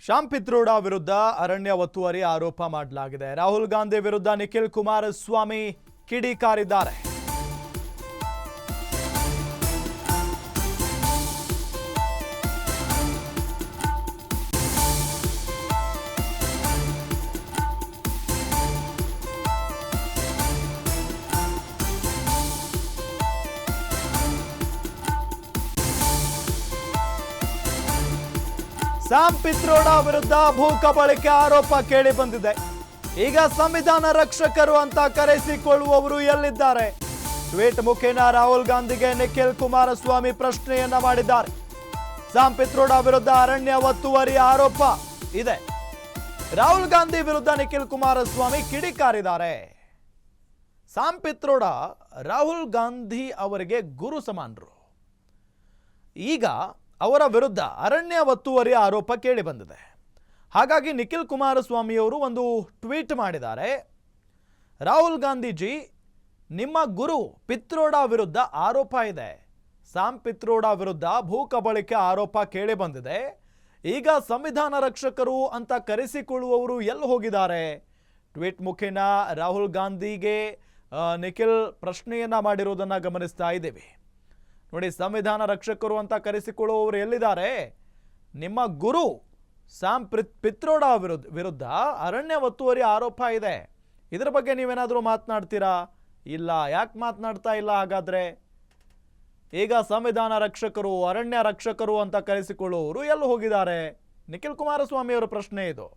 ಶ್ಯಾಮ್ ಪಿತ್ರೋಡಾ ವಿರುದ್ಧ ಅರಣ್ಯ ಒತ್ತುವರಿ ಆರೋಪ ಮಾಡಲಾಗಿದೆ. ರಾಹುಲ್ ಗಾಂಧಿ ವಿರುದ್ಧ ನಿಖಿಲ್ ಕುಮಾರಸ್ವಾಮಿ ಕಿಡಿಕಾರಿದ್ದಾರೆ. ಶ್ಯಾಮ್ ಪಿತ್ರೋಡಾ ವಿರುದ್ಧ ಭೂ ಕಬಳಿಕೆ ಆರೋಪ ಕೇಳಿ ಬಂದಿದೆ. ಈಗ ಸಂವಿಧಾನ ರಕ್ಷಕರು ಅಂತ ಕರೆಸಿಕೊಳ್ಳುವವರು ಎಲ್ಲಿದ್ದಾರೆ? ಟ್ವೀಟ್ ಮುಖೇನ ರಾಹುಲ್ ಗಾಂಧಿಗೆ ನಿಖಿಲ್ ಕುಮಾರಸ್ವಾಮಿ ಪ್ರಶ್ನೆಯನ್ನ ಮಾಡಿದ್ದಾರೆ. ಶ್ಯಾಮ್ ಪಿತ್ರೋಡಾ ವಿರುದ್ಧ ಅರಣ್ಯ ಒತ್ತುವರಿ ಆರೋಪ ಇದೆ. ರಾಹುಲ್ ಗಾಂಧಿ ವಿರುದ್ಧ ನಿಖಿಲ್ ಕುಮಾರಸ್ವಾಮಿ ಕಿಡಿಕಾರಿದ್ದಾರೆ. ಶ್ಯಾಮ್ ಪಿತ್ರೋಡಾ ರಾಹುಲ್ ಗಾಂಧಿ ಅವರಿಗೆ ಗುರು ಸಮಾನರು. ಈಗ ಅವರ ವಿರುದ್ಧ ಅರಣ್ಯ ಒತ್ತುವರಿ ಆರೋಪ ಕೇಳಿ ಬಂದಿದೆ. ಹಾಗಾಗಿ ನಿಖಿಲ್ ಕುಮಾರಸ್ವಾಮಿಯವರು ಒಂದು ಟ್ವೀಟ್ ಮಾಡಿದ್ದಾರೆ. ರಾಹುಲ್ ಗಾಂಧೀಜಿ, ನಿಮ್ಮ ಗುರು ಪಿತ್ರೋಡಾ ವಿರುದ್ಧ ಆರೋಪ ಇದೆ. ಶ್ಯಾಮ್ ಪಿತ್ರೋಡಾ ವಿರುದ್ಧ ಭೂ ಕಬಳಿಕೆ ಆರೋಪ ಕೇಳಿ ಬಂದಿದೆ. ಈಗ ಸಂವಿಧಾನ ರಕ್ಷಕರು ಅಂತ ಕರೆಸಿಕೊಳ್ಳುವವರು ಎಲ್ಲಿ ಹೋಗಿದ್ದಾರೆ? ಟ್ವೀಟ್ ಮುಖೇನ ರಾಹುಲ್ ಗಾಂಧಿಗೆ ನಿಖಿಲ್ ಪ್ರಶ್ನೆಯನ್ನ ಮಾಡಿರೋದನ್ನ ಗಮನಿಸ್ತಾ ಇದ್ದೀವಿ. ನೋಡಿ, ಸಂವಿಧಾನ ರಕ್ಷಕರು ಅಂತ ಕರೆಸಿಕೊಳ್ಳುವವರು ಎಲ್ಲಿದ್ದಾರೆ? ನಿಮ್ಮ ಗುರು ಶ್ಯಾಮ್ ಪಿತ್ರೋಡಾ ವಿರುದ್ಧ ಅರಣ್ಯ ಒತ್ತುವರಿ ಆರೋಪ ಇದೆ. ಇದರ ಬಗ್ಗೆ ನೀವೇನಾದರೂ ಮಾತನಾಡ್ತೀರಾ? ಇಲ್ಲ. ಯಾಕೆ ಮಾತನಾಡ್ತಾ ಇಲ್ಲ ಹಾಗಾದ್ರೆ? ಈಗ ಸಂವಿಧಾನ ರಕ್ಷಕರು, ಅರಣ್ಯ ರಕ್ಷಕರು ಅಂತ ಕರೆಸಿಕೊಳ್ಳುವವರು ಎಲ್ಲಿ ಹೋಗಿದ್ದಾರೆ? ನಿಖಿಲ್ ಕುಮಾರಸ್ವಾಮಿ ಅವರ ಪ್ರಶ್ನೆ ಇದು.